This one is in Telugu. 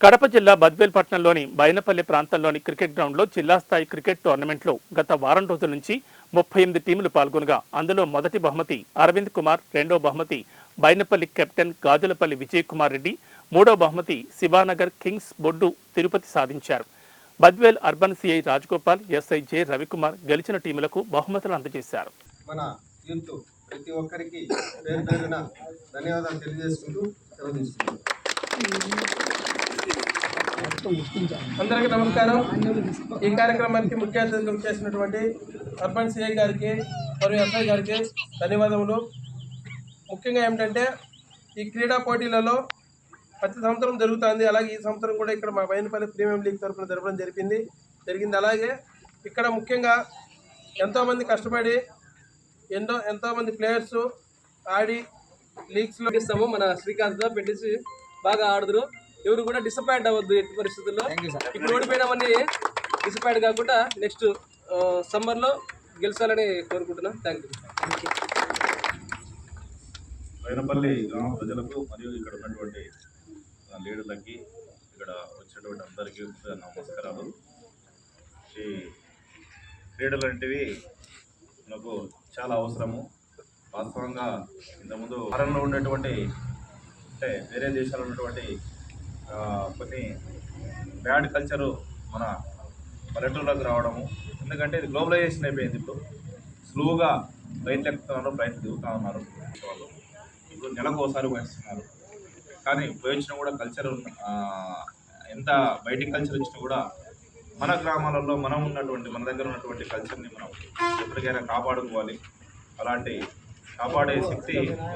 కడప జిల్లా బద్వేల్ పట్టణంలోని బైనపల్లి ప్రాంతంలోని క్రికెట్ గ్రౌండ్లో జిల్లా స్థాయి క్రికెట్ టోర్నమెంట్లో గత వారం రోజుల నుంచి 38 టీములు పాల్గొనగా అందులో మొదటి బహుమతి అరవింద్ కుమార్, రెండో బహుమతి బైనపల్లి కెప్టెన్ గాజులపల్లి విజయ్ కుమార్ రెడ్డి, మూడో బహుమతి శివానగర్ కింగ్స్ బొడ్డు తిరుపతి సాధించారు. Badvel urban CI Rajagopal, SI J Ravikumar గెలిచిన టీములకు బహుమతులు అందజేశారు. మన యూత్ ప్రతి ఒక్కరికి పేరు పేరున ధన్యవాదాలు తెలియజేసుకుంటూ అందరికీ నమస్కారం. ఈ కార్యక్రమానికి ముఖ్య అతిథిగా చేసినటువంటి అర్బన్ సిఐ గారికి మరియు ఎస్ఐ గారికి ధన్యవాదములు. ముఖ్యంగా ఏమిటంటే ఈ క్రీడా పోటీలలో ప్రతి సంవత్సరం జరుగుతుంది. అలాగే ఈ సంవత్సరం కూడా ఇక్కడ మా బైనపల్లి ప్రీమియం లీగ్ తరఫున జరపడం జరిగింది. అలాగే ఇక్కడ ముఖ్యంగా ఎంతోమంది కష్టపడి ఎంతోమంది ప్లేయర్స్ ఆడి లీగ్స్లో ఇస్తాము. మన శ్రీకాంత్ పెట్టేసి బాగా ఆడుదురు. ఎవరు కూడా డిసప్పాయింట్ అవ్వద్దు ఎట్టి పరిస్థితుల్లో. ఇప్పుడు ఓడిపోయినామని డిసప్పాయింట్ కాకుండా నెక్స్ట్ సమ్మర్లో గెలిచాలని కోరుకుంటున్నాం. Thank you. బైనపల్లి గ్రామ ప్రజలకు మరియు ఇక్కడ ఉన్నటువంటి లీడర్లకి, ఇక్కడ వచ్చినటువంటి అందరికీ నమస్కారాలు. ఈ క్రీడలు వంటివి మనకు చాలా అవసరము. వాస్తవంగా ఇంతకుముందు భారతంలో ఉన్నటువంటి అంటే వేరే దేశాల్లో ఉన్నటువంటి కొన్ని బ్యాడ్ కల్చరు మన పల్లెటూళ్ళకి రావడము. ఎందుకంటే ఇది గ్లోబలైజేషన్ అయిపోయింది. ఇప్పుడు స్లోగా ఫ్లైట్లు ఎక్కుతున్నారు, ఫ్లైట్లు దిగుతూ ఉన్నారు. వాళ్ళు ఇప్పుడు నెలకు ఒకసారి పోయిస్తున్నారు. కానీ పోయించినా కూడా కల్చర్ ఎంత బయటికి కల్చర్ ఇచ్చినా కూడా మన గ్రామాలలో మన దగ్గర ఉన్నటువంటి కల్చర్ని మనం ఎప్పటికైనా కాపాడుకోవాలి. అలాంటి కాపాడే శక్తి